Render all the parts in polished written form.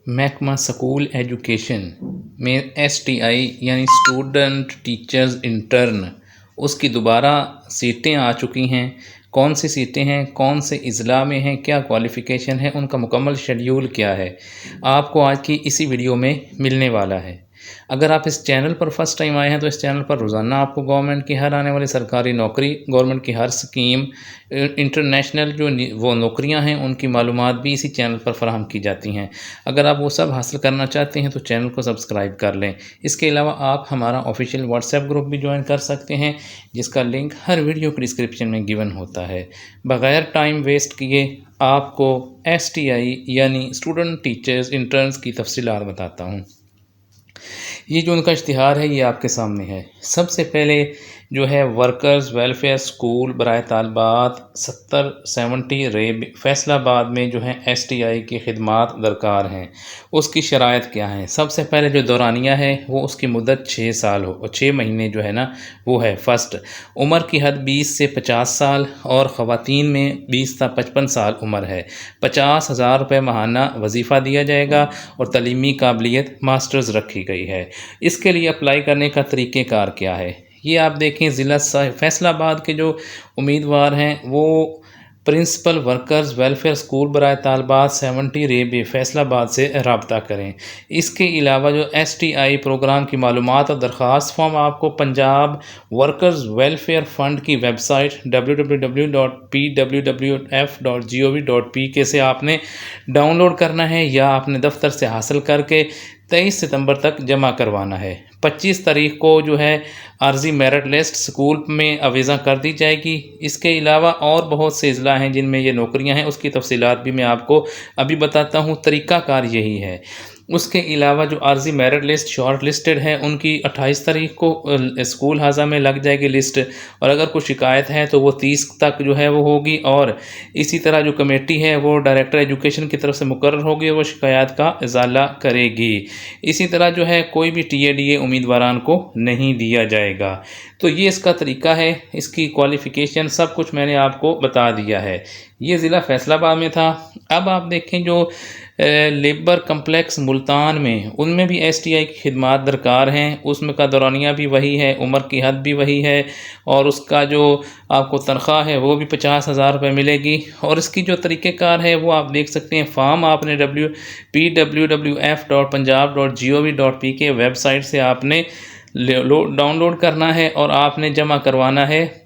महकमा school education में STI यानी स्टूडेंट टीचर्स इंटर्न उसकी दोबारा सीटें आ चुकी हैं। कौन सी सीटें हैं, कौन से अज़ला में हैं, क्या क्वालिफ़िकेशन है, उनका मुकम्मल शेड्यूल क्या है, आपको आज की इसी वीडियो में मिलने वाला है। अगर आप इस चैनल पर फर्स्ट टाइम आए हैं तो इस चैनल पर रोज़ाना आपको गवर्नमेंट की हर आने वाली सरकारी नौकरी, गवर्नमेंट की हर स्कीम, इंटरनेशनल जो वो नौकरियां हैं उनकी मालूमात भी इसी चैनल पर फराहम की जाती हैं। अगर आप वो सब हासिल करना चाहते हैं तो चैनल को सब्सक्राइब कर लें। इसके अलावा आप हमारा ऑफिशियल व्हाट्सएप ग्रुप भी ज्वाइन कर सकते हैं, जिसका लिंक हर वीडियो के डिस्क्रिप्शन में गिवन होता है। बग़ैर टाइम वेस्ट किए आपको STI यानी स्टूडेंट टीचर्स इंटर्न्स की तफसीलात बताता हूँ। ये जो उनका इश्तिहार है ये आपके सामने है। सबसे पहले जो है वर्कर्स वेलफेयर स्कूल बराए तालबात 70 रेब फैसलाबाद में जो है STI की खिदमात दरकार हैं। उसकी शराइत क्या हैं? सबसे पहले जो दौरानिया है वो उसकी मुद्दत 6 साल हो, 6 महीने जो है ना वो है। फ़र्स्ट, उम्र की हद 20 से 50 साल और ख़वातीन में 20 से 55 साल उम्र है। 50,000 रुपये माहाना वजीफ़ा दिया जाएगा और तलीमी काबिलियत मास्टर्स रखी गई है। इसके लिए अप्लाई करने का तरीक़ेकार क्या है ये आप देखें। ज़िला फैसलाबाद के जो उम्मीदवार हैं वो प्रिंसिपल वर्कर्स वेलफेयर स्कूल बराए तालबात 70 रेब फैसलाबाद से रब्ता करें। इसके अलावा जो STI प्रोग्राम की मालूमात और दरख्वास्त फॉर्म आपको पंजाब वर्कर्स वेलफेयर फ़ंड की वेबसाइट www.pwwf.gov.pk से आपने डाउनलोड करना है या आपने दफ्तर से हासिल करके 23 सितंबर तक जमा करवाना है। 25 तारीख को जो है आर्जी मेरिट लिस्ट स्कूल में अवेज़ा कर दी जाएगी। इसके अलावा और बहुत से अज़ला हैं जिनमें ये नौकरियां हैं, उसकी तफसीलात भी मैं आपको अभी बताता हूँ। तरीक़ाकार यही है। उसके अलावा जो आर्जी मेरिट लिस्ट शॉर्ट लिस्टेड है उनकी 28 तारीख को स्कूल हाजा में लग जाएगी लिस्ट, और अगर कोई शिकायत है तो वो 30 तक जो है वो होगी। और इसी तरह जो कमेटी है वो डायरेक्टर एजुकेशन की तरफ से मुकर्रर होगी, वो शिकायत का इजाला करेगी। इसी तरह जो है कोई भी TADA उम्मीदवारान को नहीं दिया जाएगा। तो ये इसका तरीका है। इसकी क्वालिफ़िकेशन सब कुछ मैंने आपको बता दिया है। ये ज़िला फैसलाबाद में था। अब आप देखें जो लेबर कम्प्लेक्स मुल्तान में, उनमें भी STI की खिदमात दरकार हैं। उसमें का दौरानिया भी वही है, उम्र की हद भी वही है और उसका जो आपको तनख्वाह है वो भी 50,000 रुपये मिलेगी। और इसकी जो तरीक़ेकार है वो आप देख सकते हैं। फॉर्म आपने pwwf.punjab.gov.pk वेबसाइट से आपने डाउनलोड करना है और आपने जमा करवाना है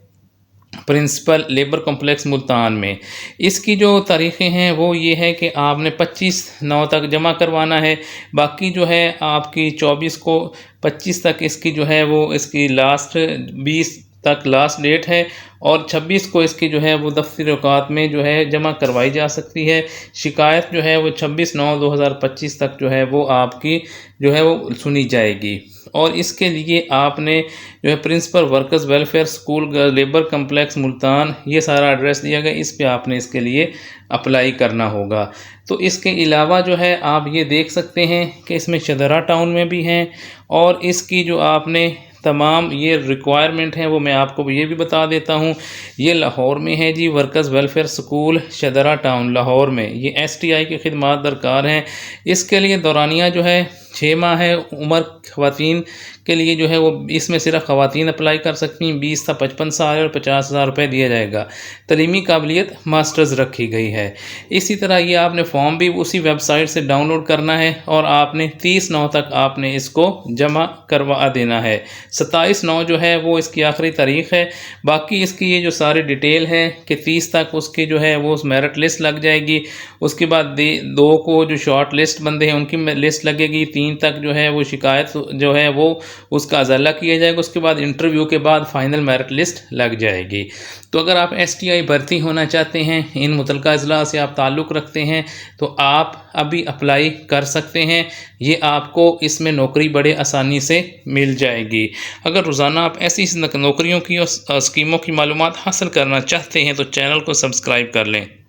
प्रिंसिपल लेबर कॉम्प्लेक्स मुल्तान में। इसकी जो तारीख़ें हैं वो ये है कि आपने 25/9 तक जमा करवाना है। बाकी जो है आपकी 24 को 25 तक इसकी जो है वो इसकी लास्ट 20 तक लास्ट डेट है और 26 को इसकी जो है वो दफ्तरी औकात में जो है जमा करवाई जा सकती है। शिकायत जो है वो 26/9/2025 तक जो है वो आपकी जो है वो सुनी जाएगी। और इसके लिए आपने जो है principal workers welfare school labour complex Multan, ये सारा एड्रेस दिया गया, इस पे आपने इसके लिए अप्लाई करना होगा। तो इसके अलावा जो है आप ये देख सकते हैं कि इसमें शदरा टाउन में भी हैं और इसकी जो आपने तमाम ये रिक्वायरमेंट है वो मैं आपको ये भी बता देता हूँ। ये लाहौर में है जी, workers welfare school Shadra town Lahore में, ये STI की खिदमात दरकार हैं। इसके लिए दौरानिया जो है 6 माह है। उम्र ख़वातीन के लिए जो है वो इसमें सिर्फ ख़वातीन अप्लाई कर सकती हैं। 20 से 55 साल और 50,000 रुपये दिया जाएगा। तलीमी काबिलियत मास्टर्स रखी गई है। इसी तरह ये आपने फॉर्म भी उसी वेबसाइट से डाउनलोड करना है और आपने 30/9 तक आपने इसको जमा करवा देना है। 27/9 जो है वो इसकी आखिरी तारीख़ है। बाकी इसकी ये जो सारी डिटेल है कि 30 तक उसकी जो है वो मेरिट लिस्ट लग जाएगी। उसके बाद 2 को जो शॉर्ट लिस्ट बंदे हैं उनकी लिस्ट लगेगी। 3 तक जो है वो शिकायत जो है वो उसका अज़ला किया जाएगा। उसके बाद इंटरव्यू के बाद फाइनल मेरिट लिस्ट लग जाएगी। तो अगर आप STI भर्ती होना चाहते हैं, इन मुतलका अज़ला से आप ताल्लुक़ रखते हैं तो आप अभी अप्लाई कर सकते हैं। ये आपको इसमें नौकरी बड़े आसानी से मिल जाएगी। अगर रोज़ाना आप ऐसी नौकरियों की और स्कीमों की मालूमात हासिल करना चाहते हैं तो चैनल को सब्सक्राइब कर लें।